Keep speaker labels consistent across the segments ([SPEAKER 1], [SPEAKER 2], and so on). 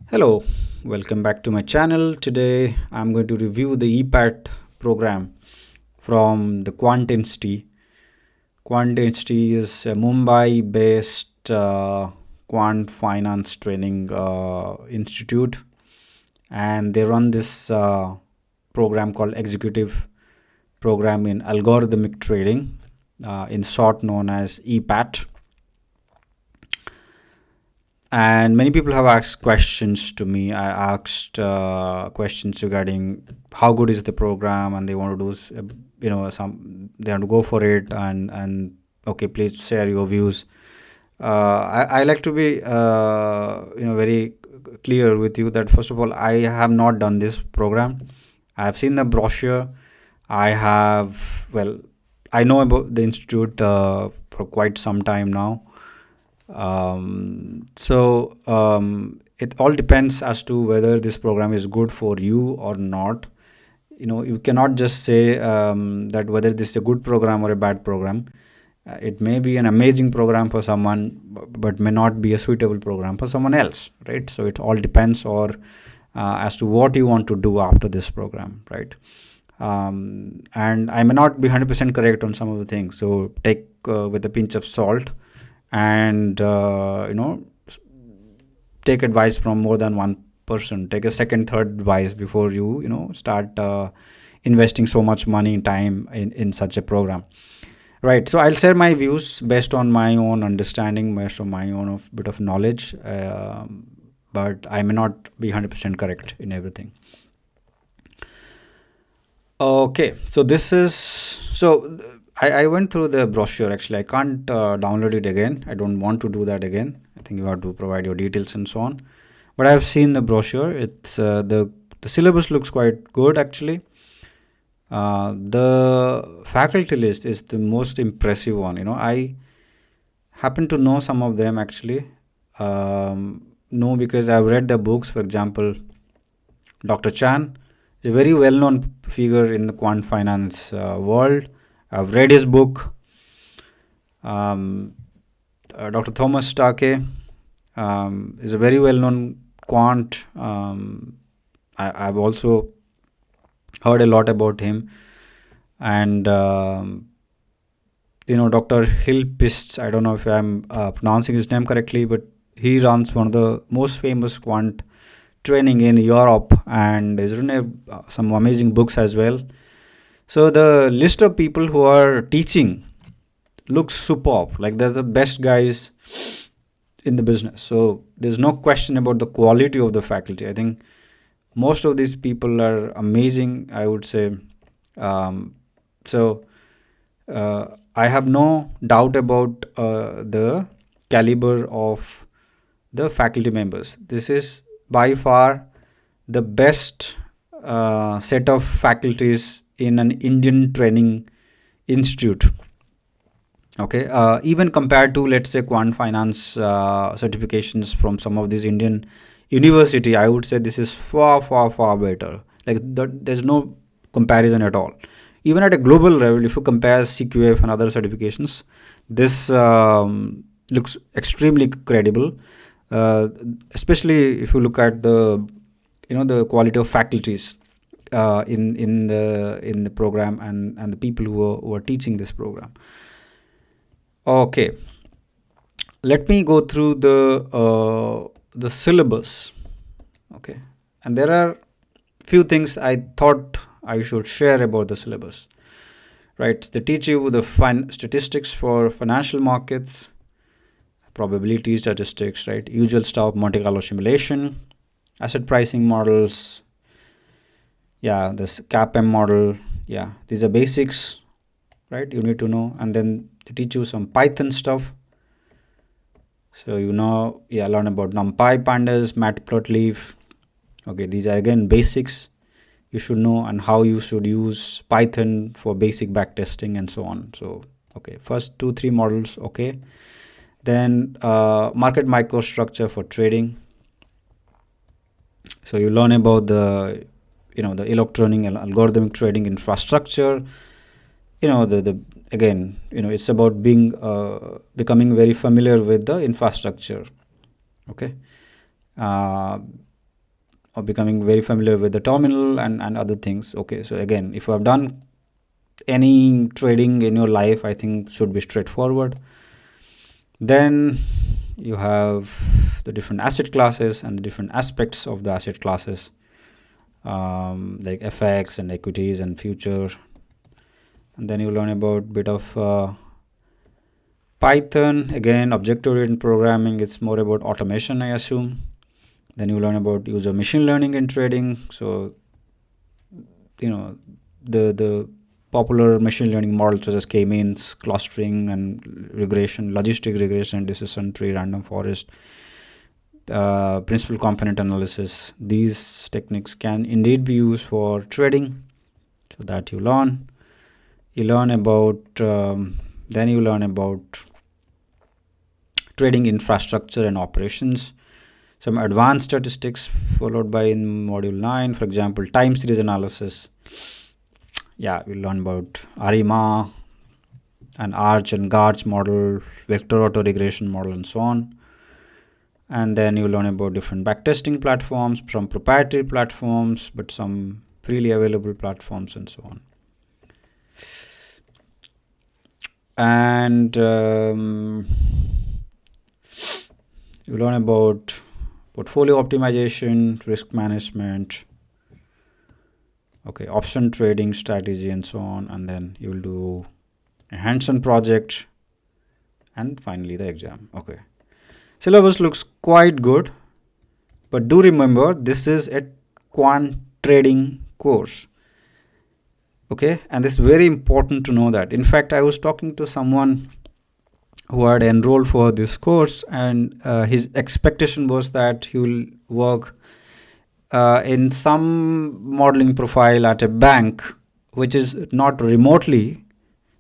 [SPEAKER 1] Hello, welcome back to my channel. Today I'm going to review the Epat program from the Quant Institute. Quant Institute is a Mumbai based quant finance training institute, and they run this program called Executive Program in Algorithmic Trading, in short known as Epat. And many people have asked questions to me. I asked questions regarding how good is the program, and they want to do some, they want to go for it. And okay, please share your views. I like to be very clear with you that first of all, I have not done this program. I have seen the brochure. I have, well, I know about the institute for quite some time now. It all depends as to whether this program is good for you or not. You cannot just say that whether this is a good program or a bad program. It may be an amazing program for someone, but may not be a suitable program for someone else, right? So it all depends or as to what you want to do after this program, right? And I may not be 100% correct on some of the things, so take with a pinch of salt, and take advice from more than one person. Take a second, third advice before you start investing so much money and time in such a program, right? So I'll share my views based on my own understanding, based on my own bit of knowledge, but I may not be 100% correct in everything. Okay, so this is so I went through the brochure. Actually, I can't download it again. I don't want to do that again. I think you have to provide your details and so on. But I've seen the brochure. It's the syllabus looks quite good actually. The faculty list is the most impressive one. I happen to know some of them actually. No, because I've read the books. For example, Dr. Chan is a very well-known figure in the quant finance world. I've read his book. Dr. Thomas Starke is a very well-known quant. I've also heard a lot about him. And Dr. Hilpist, I don't know if I'm pronouncing his name correctly, but he runs one of the most famous quant training in Europe, and he's written some amazing books as well. So the list of people who are teaching looks superb. Like they're the best guys in the business. So there's no question about the quality of the faculty. I think most of these people are amazing, I would say. I have no doubt about the caliber of the faculty members. This is by far the best set of faculties in an Indian training institute. Okay, even compared to, let's say, quant finance certifications from some of these Indian university, I would say this is far, far, far better. Like there's no comparison at all. Even at a global level, if you compare CQF and other certifications, this looks extremely credible. Especially if you look at the quality of faculties in the program, and the people who are teaching this program. Okay, let me go through the syllabus. Okay, and there are few things I thought I should share about the syllabus. Right, they teach you the statistics for financial markets, probability statistics, right? Usual stuff, Monte Carlo simulation, asset pricing models. Yeah, this CAPM model. Yeah, these are basics, right? You need to know, and then they teach you some Python stuff. So learn about NumPy, pandas, matplotlib. Okay, these are again basics you should know, and how you should use Python for basic backtesting and so on. So okay, first 2-3 models. Okay, then market microstructure for trading. So you learn about the electronic and algorithmic trading infrastructure. It's about becoming very familiar with the infrastructure. Okay, or becoming very familiar with the terminal and other things. Okay, so again, if you have done any trading in your life, I think should be straightforward. Then you have the different asset classes and the different aspects of the asset classes, like FX and equities and future. And then you learn about bit of Python. Again, object-oriented programming, it's more about automation, I assume. Then you learn about use of machine learning in trading. So, the popular machine learning models such as k-means, clustering and regression, logistic regression, decision tree, random forest, principal component analysis. These techniques can indeed be used for trading. So that you learn. You learn about then you learn about trading infrastructure and operations, some advanced statistics, followed by in module 9, for example, time series analysis. Yeah, we'll learn about ARIMA and Arch and Garch model, vector autoregression model, and so on. And then you learn about different backtesting platforms, some proprietary platforms, but some freely available platforms, and so on. And you learn about portfolio optimization, risk management, okay, option trading strategy, and so on. And then you will do a hands-on project, and finally the exam. Okay, syllabus looks quite good, but do remember this is a quant trading course. Okay, and it's very important to know that. In fact, I was talking to someone who had enrolled for this course, and his expectation was that he will work in some modeling profile at a bank which is not remotely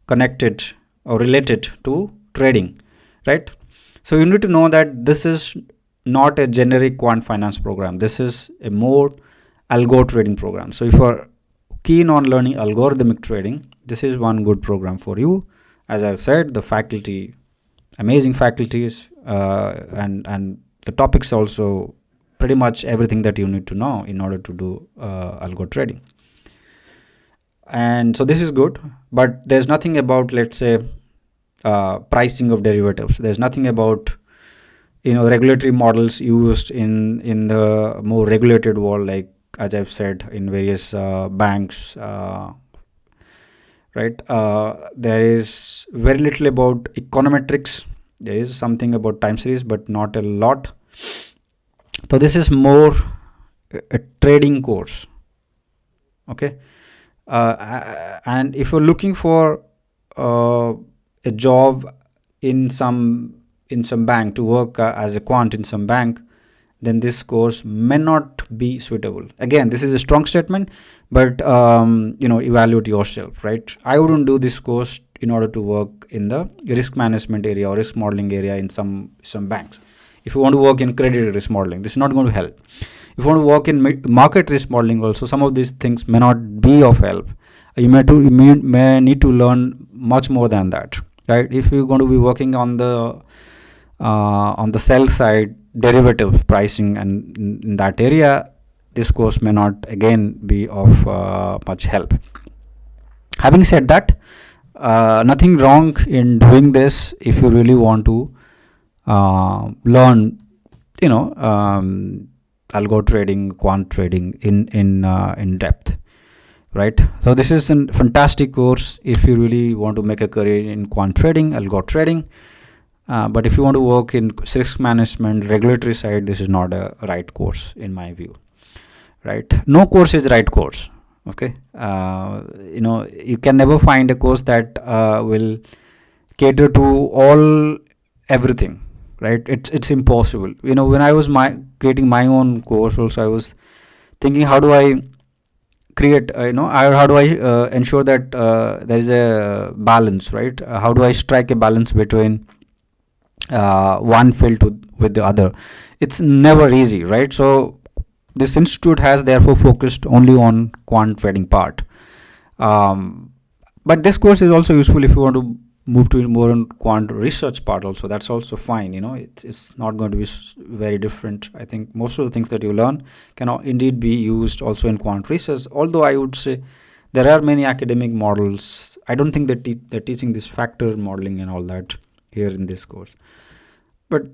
[SPEAKER 1] connected or related to trading, right? So you need to know that this is not a generic quant finance program. This is a more algo trading program. So if you are keen on learning algorithmic trading, this is one good program for you. As I've said, the faculty, amazing faculties, and the topics also pretty much everything that you need to know in order to do algo trading. And so this is good, but there's nothing about, let's say, pricing of derivatives. There's nothing about regulatory models used in the more regulated world, like as I've said, in various banks, right? There is very little about econometrics. There is something about time series, but not a lot. So this is more a trading course. Okay, and if you're looking for a job in some bank, to work as a quant in some bank, then this course may not be suitable. Again, this is a strong statement, but evaluate yourself, right? I wouldn't do this course in order to work in the risk management area or risk modeling area in some banks. If you want to work in credit risk modeling, this is not going to help. If you want to work in market risk modeling also, some of these things may not be of help. You may need to learn much more than that, right? If you're going to be working on the sell side, derivative pricing, and in that area, this course may not again be of much help. Having said that, nothing wrong in doing this if you really want to learn algo trading, quant trading in depth, right? So this is a fantastic course if you really want to make a career in quant trading, algo trading. But if you want to work in risk management, regulatory side, this is not a right course in my view, right? No course is right course. Okay, you can never find a course that will cater to everything, right? It's impossible. When I was creating my own course also, I was thinking, how do I create, how do I ensure that there is a balance, right? How do I strike a balance between one field with the other? It's never easy, right? So this institute has therefore focused only on quant trading part, but this course is also useful if you want to move to more on quant research part also, that's also fine. It's not going to be very different. I think most of the things that you learn can indeed be used also in quant research, although I would say there are many academic models. I don't think that they're teaching this factor modeling and all that here in this course, but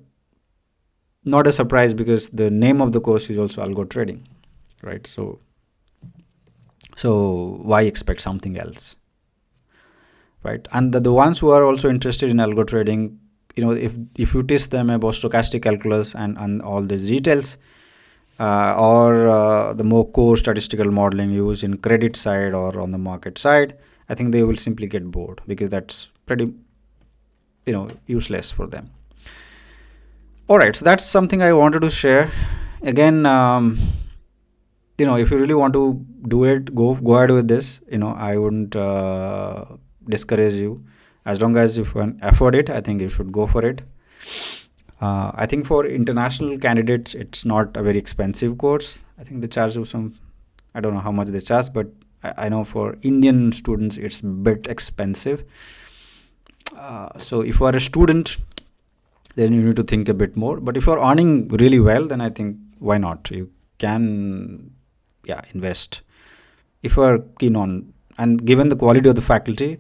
[SPEAKER 1] not a surprise because the name of the course is also algo trading, right? So why expect something else, right? And the ones who are also interested in algo trading, if you teach them about stochastic calculus and all these details, or the more core statistical modeling used in credit side or on the market side, I think they will simply get bored because that's pretty useless for them. All right, so that's something I wanted to share. Again, if you really want to do it, go ahead with this. I wouldn't discourage you. As long as you can afford it, I think you should go for it. I think for international candidates, it's not a very expensive course. I think they charge you I don't know how much they charge, but I know for Indian students, it's a bit expensive. So if you are a student, then you need to think a bit more. But if you're earning really well, then I think why not? You can, invest if you are keen on, and given the quality of the faculty,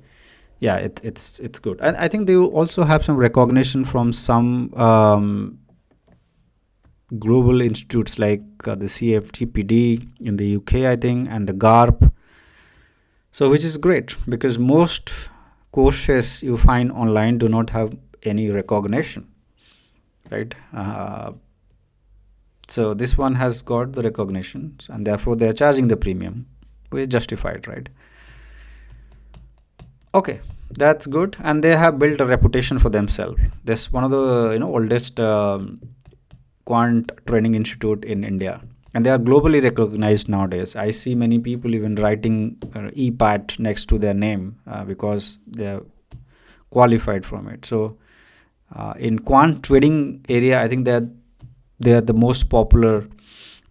[SPEAKER 1] it's good. And I think they also have some recognition from some global institutes like the CFTPD in the UK, I think, and the GARP. So which is great because most courses you find online do not have any recognition, right? So this one has got the recognition, and therefore they are charging the premium, which is justified, right? Okay, that's good, and they have built a reputation for themselves. This one of the oldest quant training institute in India, and they are globally recognized nowadays. I see many people even writing Epat next to their name because they are qualified from it. So in quant trading area, I think they are the most popular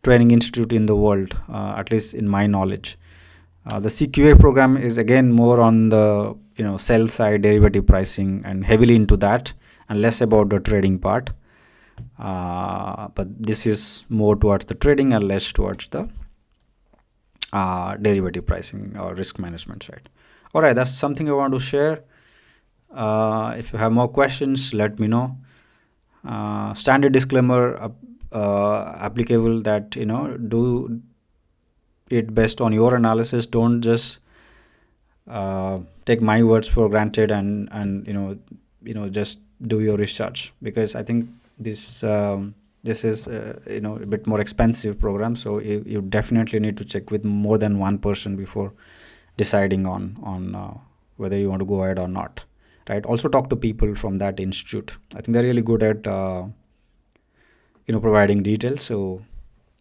[SPEAKER 1] training institute in the world, at least in my knowledge. The CQA program is again more on the sell side derivative pricing and heavily into that, and less about the trading part. But this is more towards the trading and less towards the derivative pricing or risk management side. All right, that's something I want to share. If you have more questions, let me know. Standard disclaimer applicable that do it based on your analysis. Don't just take my words for granted and just do your research, because I think this is a bit more expensive program, so you definitely need to check with more than one person before deciding on whether you want to go ahead or not, right? Also talk to people from that institute. I think they're really good at providing details, so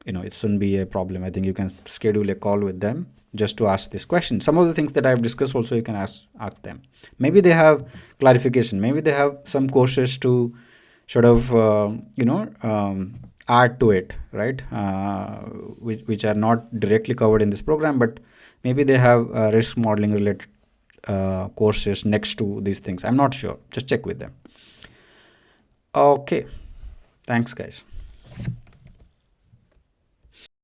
[SPEAKER 1] it shouldn't be a problem. I think you can schedule a call with them just to ask this question. Some of the things that I've discussed also you can ask them. Maybe they have clarification, maybe they have some courses to sort of add to it, right? Which are not directly covered in this program, but maybe they have risk modeling related courses next to these things. I'm not sure, just check with them. Okay, thanks guys.